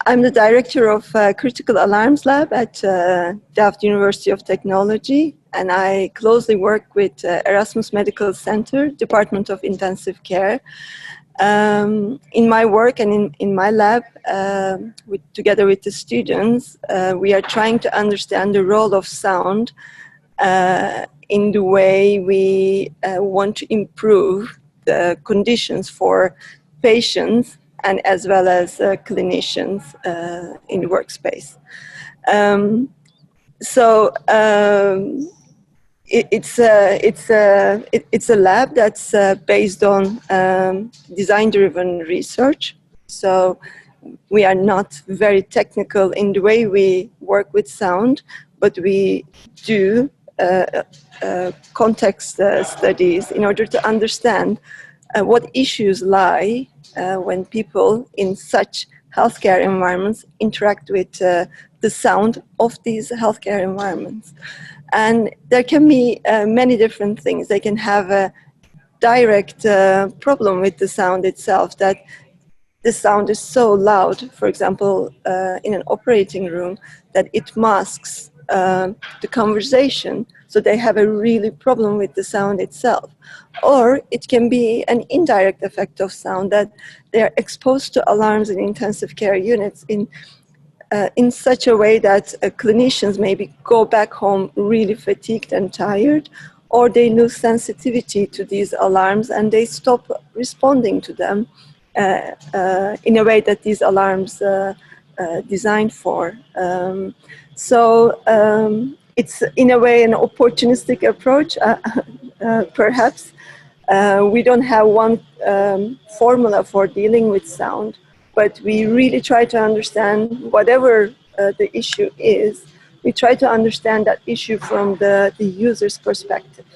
I'm the director of Critical Alarms Lab at Delft University of Technology, and I closely work with Erasmus Medical Center, Department of Intensive Care. In my work and in my lab, together with the students, we are trying to understand the role of sound in the way we want to improve the conditions for patients and as well as clinicians in the workspace. It's a lab that's based on design-driven research. So we are not very technical in the way we work with sound, but we do context studies in order to understand what issues lie when people in such healthcare environments interact with the sound of these healthcare environments. And there can be many different things. They can have a direct problem with the sound itself, that the sound is so loud, for example, in an operating room, that it masks the conversation. So they have a really problem with the sound itself. Or it can be an indirect effect of sound, that they are exposed to alarms in intensive care units in such a way that clinicians maybe go back home really fatigued and tired, or they lose sensitivity to these alarms and they stop responding to them in a way that these alarms designed for. It's in a way an opportunistic approach, perhaps. We don't have one formula for dealing with sound, but we really try to understand whatever the issue is. We try to understand that issue from the user's perspective.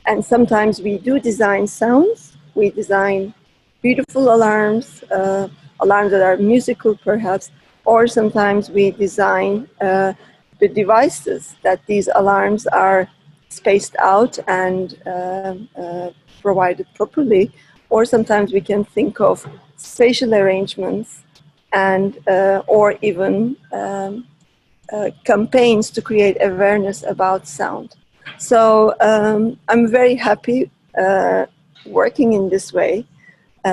And sometimes we do design sounds. We design beautiful alarms, alarms that are musical perhaps, or sometimes we design the devices that these alarms are spaced out and provided properly, or sometimes we can think of spatial arrangements and or even campaigns to create awareness about sound. So I'm very happy working in this way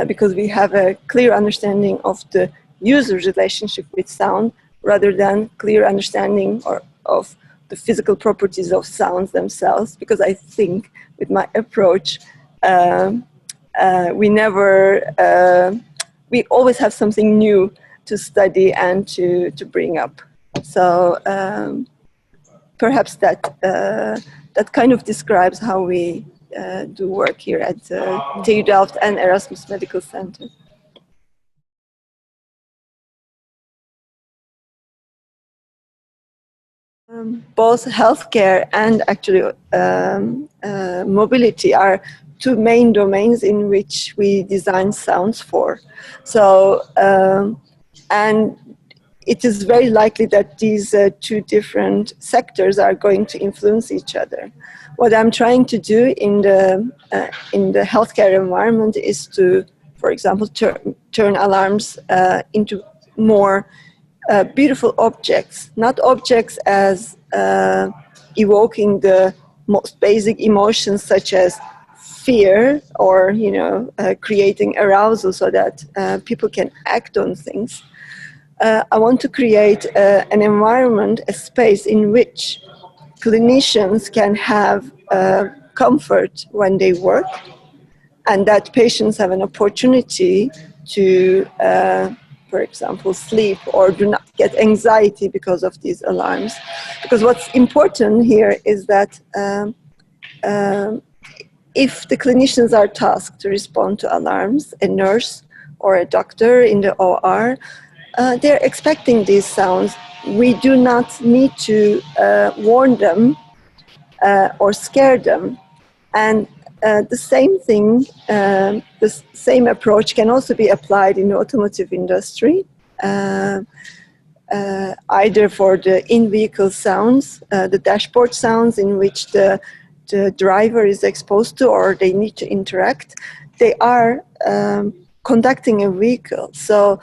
because we have a clear understanding of the user's relationship with sound rather than clear understanding of the physical properties of sounds themselves, because I think with my approach we always have something new to study and to bring up. So perhaps that kind of describes how we do work here at TU Delft and Erasmus Medical Center. Both healthcare and actually mobility are two main domains in which we design sounds for. So, and it is very likely that these two different sectors are going to influence each other. What I'm trying to do in the healthcare environment is to, for example, turn alarms into more beautiful objects, not objects as evoking the most basic emotions such as fear or, creating arousal so that people can act on things. I want to create an environment, a space in which clinicians can have comfort when they work, and that patients have an opportunity to, for example, sleep or do not get anxiety because of these alarms. Because what's important here is that if the clinicians are tasked to respond to alarms, a nurse or a doctor in the OR, they're expecting these sounds. We do not need to warn them or scare them. And the same thing, the same approach can also be applied in the automotive industry, either for the in-vehicle sounds, the dashboard sounds in which the driver is exposed to or they need to interact. They are conducting a vehicle. So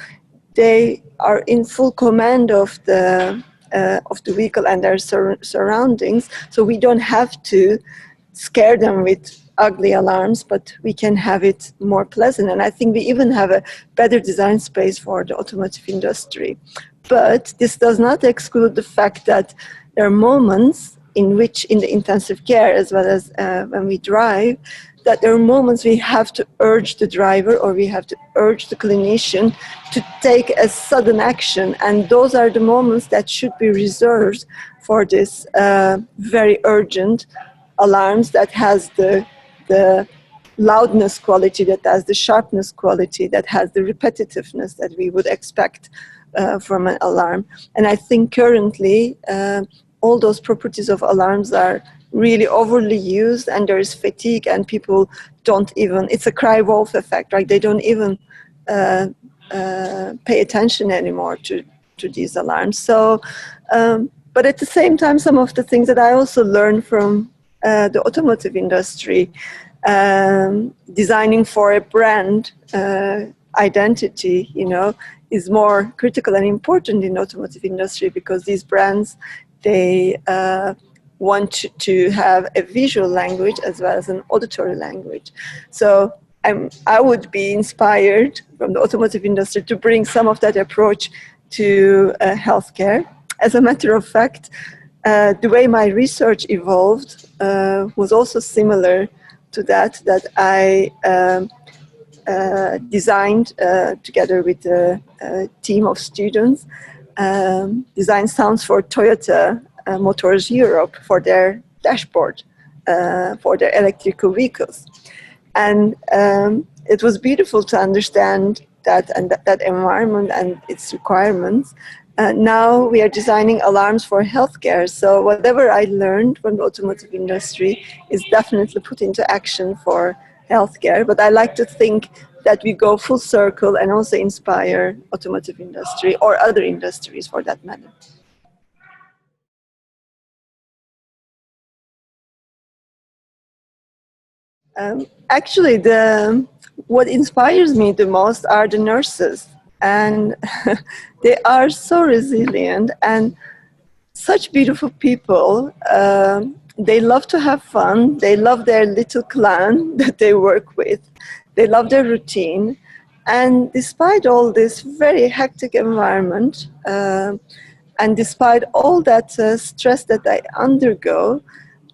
they are in full command of the vehicle and their surroundings, so we don't have to scare them with ugly alarms, but we can have it more pleasant. And I think we even have a better design space for the automotive industry. But this does not exclude the fact that there are moments in which, in the intensive care as well as when we drive, that there are moments we have to urge the driver or we have to urge the clinician to take a sudden action. And those are the moments that should be reserved for this very urgent alarms that has the loudness quality, that has the sharpness quality, that has the repetitiveness that we would expect from an alarm. And I think currently all those properties of alarms are really overly used, and there is fatigue, and people don't even, it's a cry wolf effect, right? They don't even pay attention anymore to these alarms. So, but at the same time, some of the things that I also learned from the automotive industry, designing for a brand identity, you know, is more critical and important in automotive industry, because these brands, they want to have a visual language as well as an auditory language. So I would be inspired from the automotive industry to bring some of that approach to healthcare. As a matter of fact, the way my research evolved was also similar to that I designed together with a team of students, designed sounds for Toyota Motors Europe for their dashboard, for their electrical vehicles. And it was beautiful to understand that and that environment and its requirements. Now we are designing alarms for healthcare. So whatever I learned from the automotive industry is definitely put into action for healthcare. But I like to think that we go full circle and also inspire automotive industry or other industries for that matter. Actually, what inspires me the most are the nurses, and they are so resilient and such beautiful people. They love to have fun. They love their little clan that they work with. They love their routine. And despite all this very hectic environment, and despite all that stress that I undergo,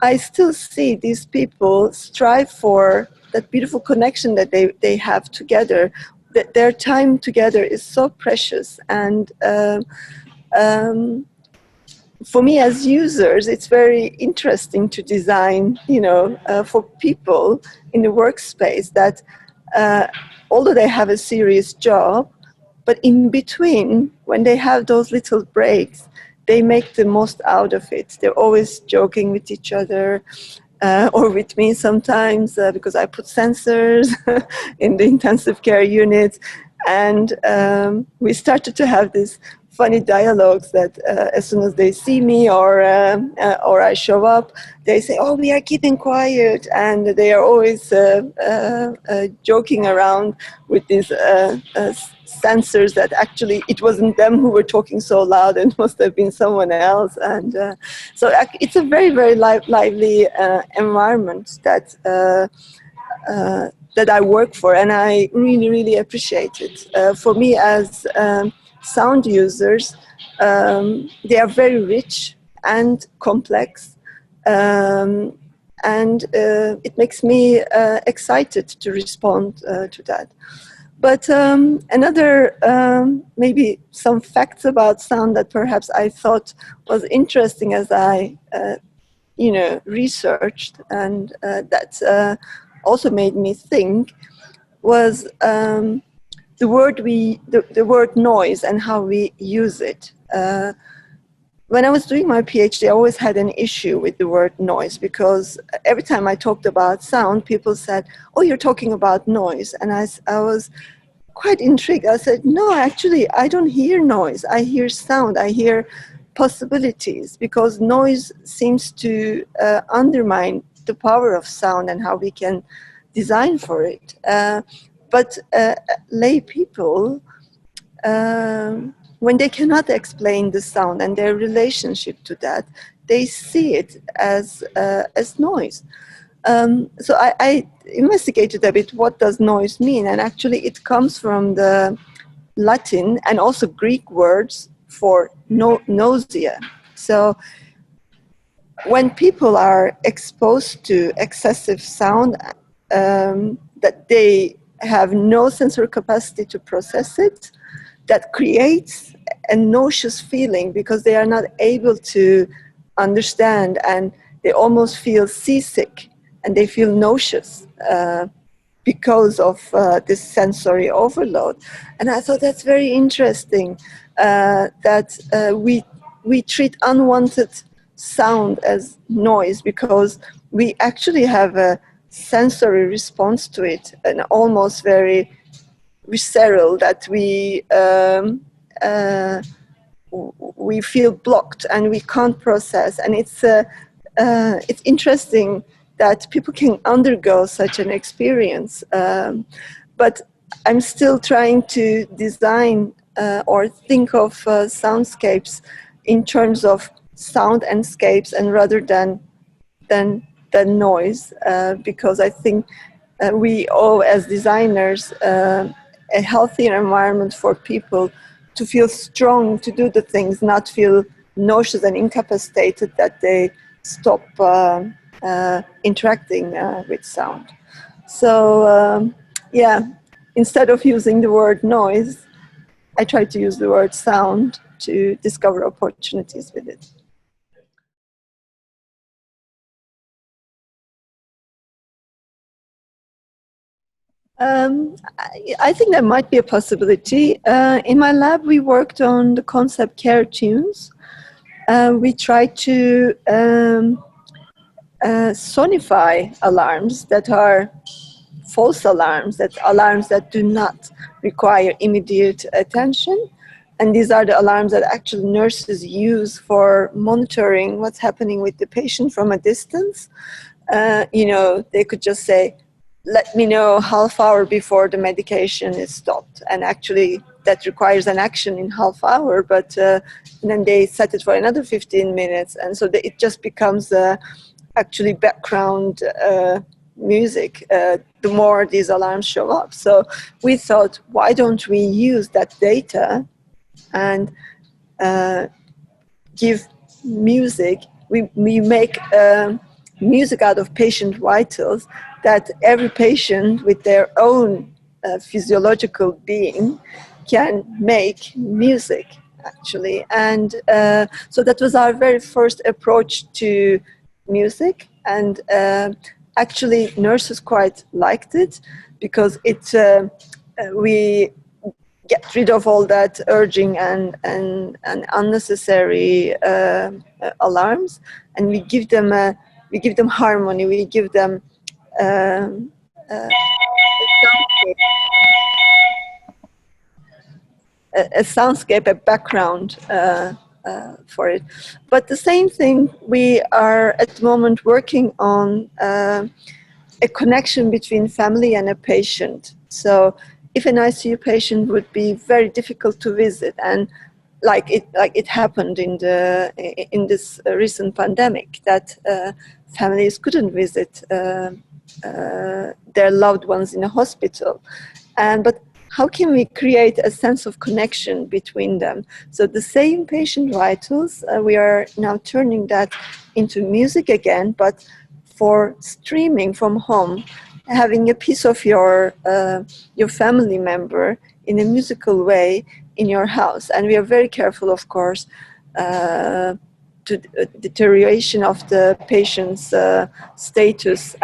I still see these people strive for that beautiful connection that they have together. That their time together is so precious. And for me as users, it's very interesting to design, you know, for people in the workspace that although they have a serious job, but in between, when they have those little breaks, they make the most out of it. They're always joking with each other, or with me sometimes, because I put sensors in the intensive care units. And we started to have this funny dialogues that as soon as they see me or I show up, they say, "Oh, we are keeping quiet," and they are always joking around with these sensors that actually it wasn't them who were talking so loud, it must have been someone else. And so it's a very, very lively environment that that I work for, and I really, really appreciate it. For me as sound users, they are very rich and complex, and it makes me excited to respond to that. But another, maybe some facts about sound that perhaps I thought was interesting as I, researched, and that also made me think, was the word noise and how we use it. When I was doing my PhD, I always had an issue with the word noise, because every time I talked about sound, people said, "Oh, you're talking about noise." And I was quite intrigued. I said, "No, actually, I don't hear noise. I hear sound. I hear possibilities," because noise seems to undermine the power of sound and how we can design for it. But lay people when they cannot explain the sound and their relationship to that, they see it as noise. So I investigated a bit what does noise mean, and actually it comes from the Latin and also Greek words for nausea. So when people are exposed to excessive sound, that they have no sensory capacity to process it, that creates a nauseous feeling because they are not able to understand, and they almost feel seasick and they feel nauseous because of this sensory overload. And I thought that's very interesting, that we treat unwanted sound as noise because we actually have a sensory response to it, and almost very visceral, that we feel blocked and we can't process. And it's interesting that people can undergo such an experience, but I'm still trying to design or think of soundscapes in terms of sound and scapes, and rather than noise, because I think we owe, as designers, a healthier environment for people to feel strong to do the things, not feel nauseous and incapacitated that they stop interacting with sound. So yeah, instead of using the word noise, I try to use the word sound to discover opportunities with it. I think that might be a possibility. In my lab, we worked on the concept care tunes. We tried to sonify alarms that are false alarms, that do not require immediate attention. And these are the alarms that actually nurses use for monitoring what's happening with the patient from a distance. They could just say, let me know half hour before the medication is stopped. And actually that requires an action in half hour, but then they set it for another 15 minutes. And so it just becomes actually background music the more these alarms show up. So we thought, why don't we use that data and give music? We make music out of patient vitals, that every patient with their own physiological being can make music, actually. And so that was our very first approach to music. And actually nurses quite liked it, because we get rid of all that urging and unnecessary alarms, and we give them harmony. We give them a soundscape, a background for it. But the same thing, we are at the moment working on a connection between family and a patient. So if an ICU patient would be very difficult to visit, and like it happened in this recent pandemic, that families couldn't visit their loved ones in a hospital, but how can we create a sense of connection between them? So the same patient vitals, we are now turning that into music again, but for streaming from home, having a piece of your family member in a musical way in your house. And we are very careful, of course, to deterioration of the patient's status,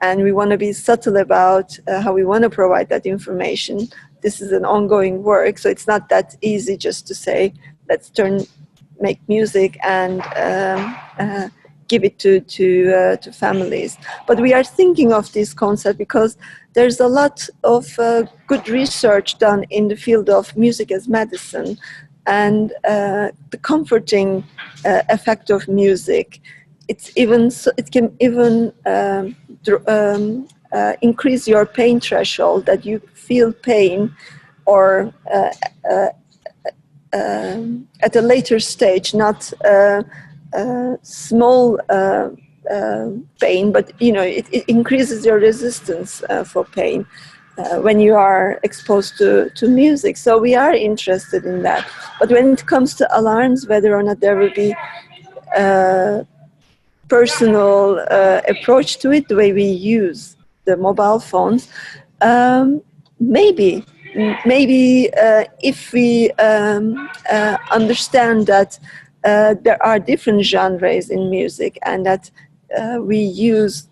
and we want to be subtle about how we want to provide that information. This is an ongoing work, so it's not that easy just to say, let's make music and give it to families. But we are thinking of this concept because there's a lot of good research done in the field of music as medicine, and the comforting effect of music. It can even increase your pain threshold, that you feel pain or at a later stage, not small pain, but it increases your resistance for pain when you are exposed to music. So we are interested in that. But when it comes to alarms, whether or not there will be personal approach to it, the way we use the mobile phones, maybe if we understand that there are different genres in music, and that we use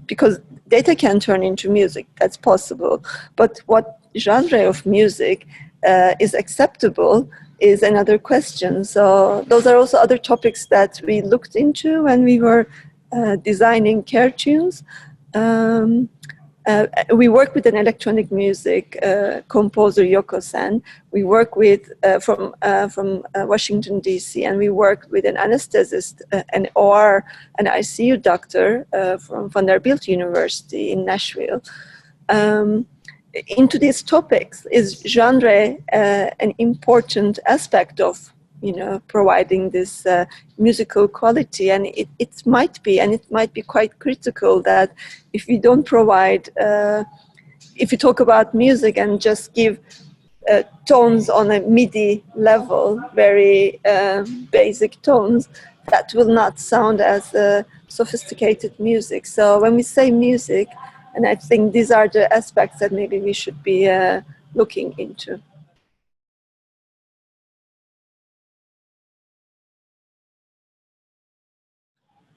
because data can turn into music, that's possible, but what genre of music is acceptable is another question. So those are also other topics that we looked into when we were designing care tunes. We work with an electronic music composer, Yoko-san. We work with from Washington D.C., and we work with an anesthetist, an OR, an ICU doctor from Vanderbilt University in Nashville. Into these topics, is genre an important aspect of providing this musical quality? And it might be, and it might be quite critical that if we don't provide, if you talk about music and just give tones on a MIDI level, very basic tones, that will not sound as sophisticated music. So when we say music, and I think these are the aspects that maybe we should be looking into.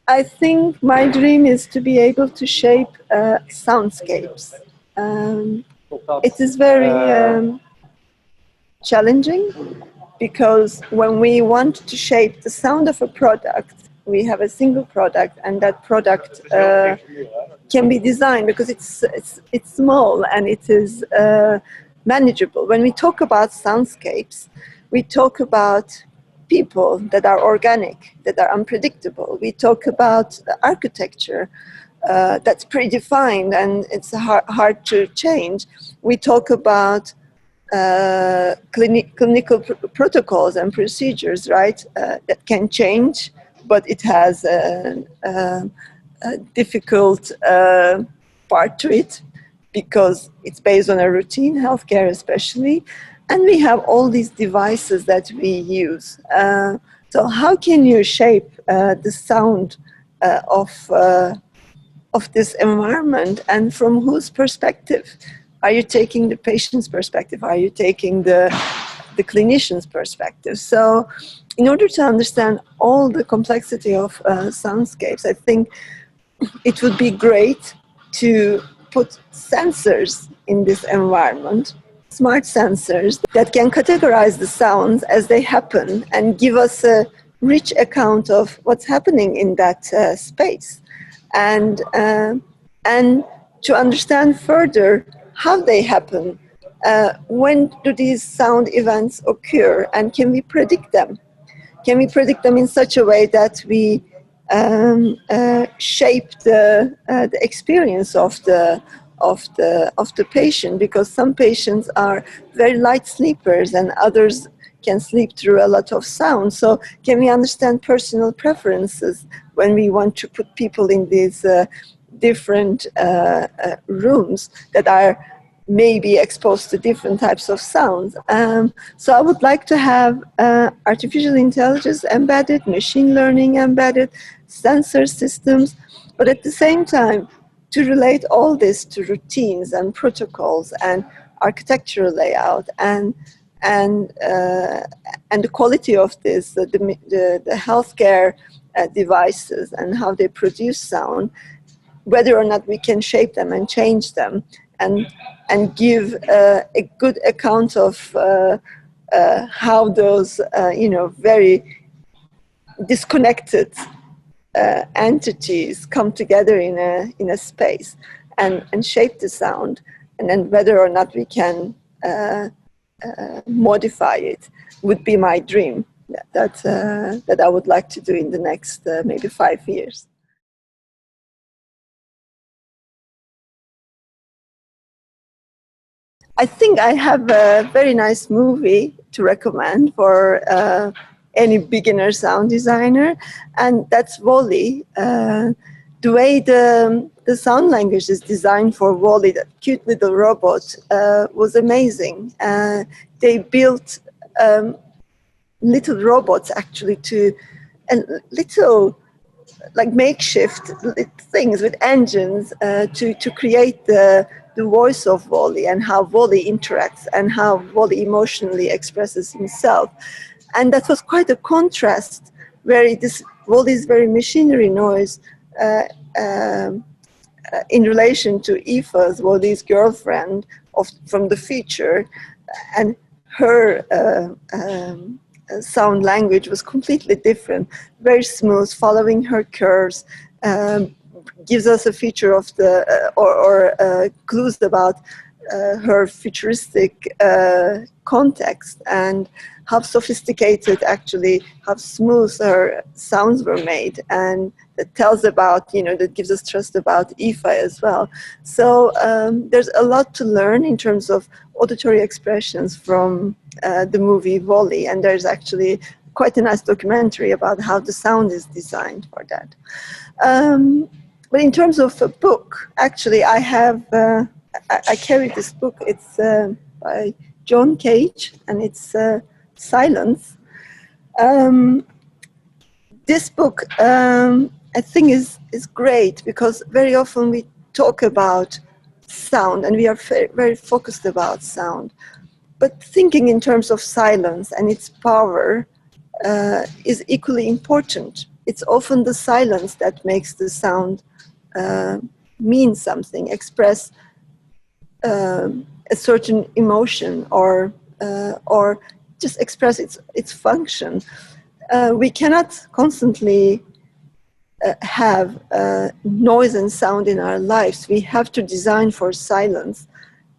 I think my dream is to be able to shape soundscapes. It is very challenging, because when we want to shape the sound of a product, we have a single product, and that product can be designed because it's small and it is manageable. When we talk about soundscapes, we talk about people that are organic, that are unpredictable. We talk about architecture that's predefined and it's hard to change. We talk about clinical protocols and procedures, right, that can change, but it has a difficult part to it because it's based on a routine, healthcare especially, and we have all these devices that we use. So how can you shape the sound of this environment, and from whose perspective? Are you taking the patient's perspective? Are you taking the clinician's perspective? So in order to understand all the complexity of soundscapes, I think it would be great to put sensors in this environment, smart sensors that can categorize the sounds as they happen and give us a rich account of what's happening in that space. And to understand further how they happen, when do these sound events occur, and can we predict them? Can we predict them in such a way that we shape the experience of the patient? Because some patients are very light sleepers, and others can sleep through a lot of sound. So can we understand personal preferences when we want to put people in these different rooms that are maybe exposed to different types of sounds? So I would like to have artificial intelligence embedded, machine learning embedded, sensor systems, but at the same time to relate all this to routines and protocols and architectural layout and the quality of this, the healthcare devices and how they produce sound, whether or not we can shape them and change them and give a good account of how those very disconnected entities come together in a space and shape the sound, and then whether or not we can modify it would be my dream that I would like to do in the next maybe 5 years. I think I have a very nice movie to recommend for any beginner sound designer, and that's Wall-E. The way the sound language is designed for Wall-E, that cute little robot, was amazing. They built little robots actually to and little like makeshift things with engines to create the voice of Wall-E and how Wall-E interacts and how Wall-E emotionally expresses himself. And that was quite a contrast, where this Wall-E's very machinery noise uh, um, in relation to Aoife's, Wall-E's girlfriend from the feature, and her sound language was completely different, very smooth, following her curves, gives us a feature of the, or clues about her futuristic context and how sophisticated, actually, how smooth her sounds were made. And that tells about, that gives us trust about Aoife as well. So there's a lot to learn in terms of auditory expressions from the movie Wall-E, and there's actually quite a nice documentary about how the sound is designed for that. But in terms of a book, actually, I have, I carry this book. It's by John Cage, and it's Silence. This book, I think, is great because very often we talk about sound and we are very focused about sound. But thinking in terms of silence and its power is equally important. It's often the silence that makes the sound mean something, express a certain emotion, or just express its function. We cannot constantly have noise and sound in our lives. We have to design for silence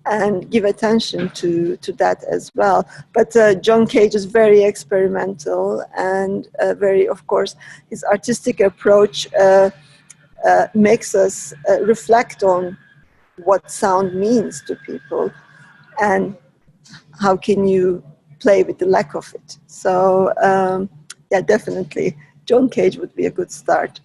and give attention to that as well. But John Cage is very experimental and very, of course, his artistic approach makes us reflect on what sound means to people and how can you play with the lack of it. So yeah, definitely John Cage would be a good start.